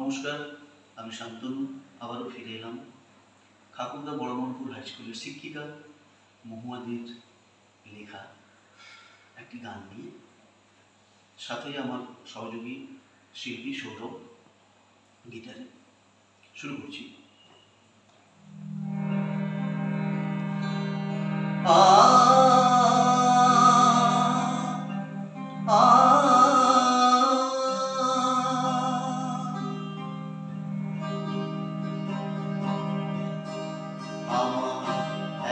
নমস্কার, আমি শান্তনু আবারও ফিরে এলাম খাকুন্দা বড়মনপুর হাই স্কুলের শিক্ষিকা মহুয়াদির লেখা একটি গান নিয়ে। সাথে আমার সহযোগী শিল্পী সৌরভ গিটারে। শুরু করছি।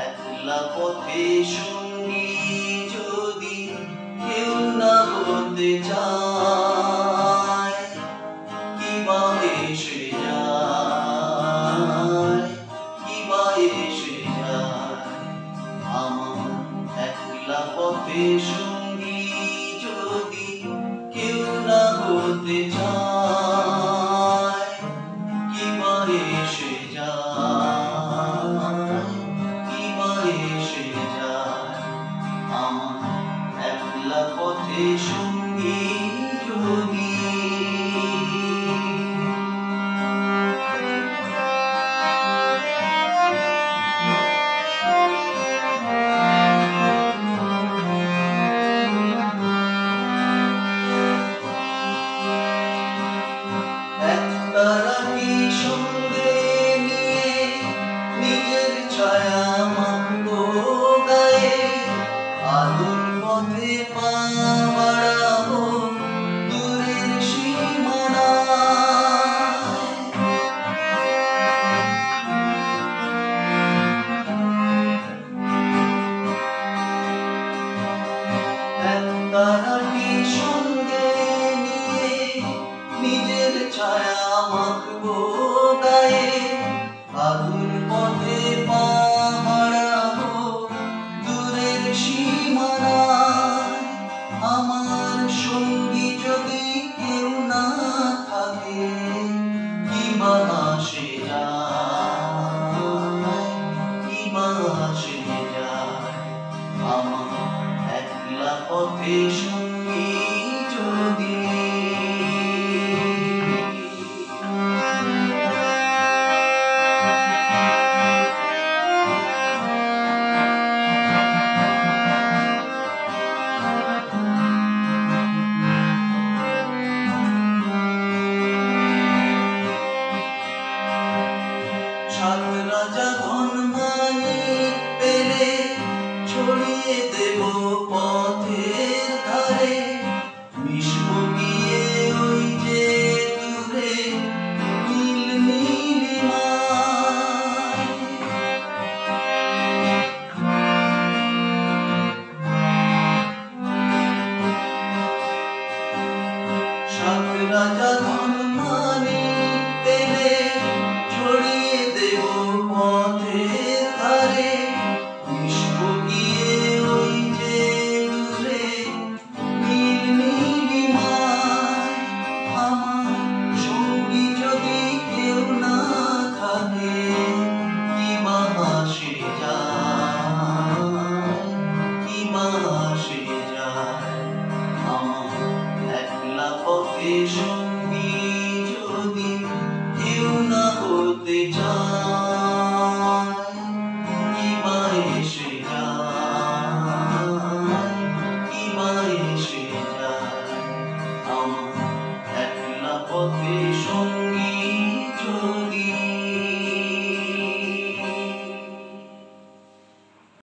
একলা পথে সঙ্গী যদি কেউ না বলতে চায়, কিবা এসে যায়, কিবা এসে যায়। আমার একলা পথে সঙ্গী যদি কেউ না বলতে চায়, কিবা এসে যায়, এসে যায়। আমার একলা পথে সঙ্গী যদি একতারাটি সঙ্গে নিয়ে নিজের ছায়া মাখবো গায়ে, আলোর পথে পা বাড়াবো দূরের সীমানায়। একতারাটি সঙ্গে নিয়ে নিজের ছায়া মাখবো গায়ে, আলোর পথে পা বাড়াবো দূরের সীমানায়। আমার সঙ্গী যদি কেউ না থাকে, কিবা আসে যায়, কিবা আসে যায়। আমার একলা পথে সঙ্গী যদি সাত রাজা ধন মানিক পেলে ছড়িয়ে দেব পথের ধারে, মিশবো গিয়ে ওই যে দূরে নীল নীলিমায়। সাত রাজা ধন মানিক পেলে ছড়িয়ে দেব পথের ধারে, মিশবো গিয়ে ওই যে দূরে নীল নীলিমায়। আমার সঙ্গী যদি কেউ না থাকে, কিবা আসে যায়, কিবা আসে যায়। আমার একলা পথে সঙ্গী যদি কেউ না হতে চায়, কিবা এসে যায়, কিবা এসে যায়। আমার একলা পথে সঙ্গী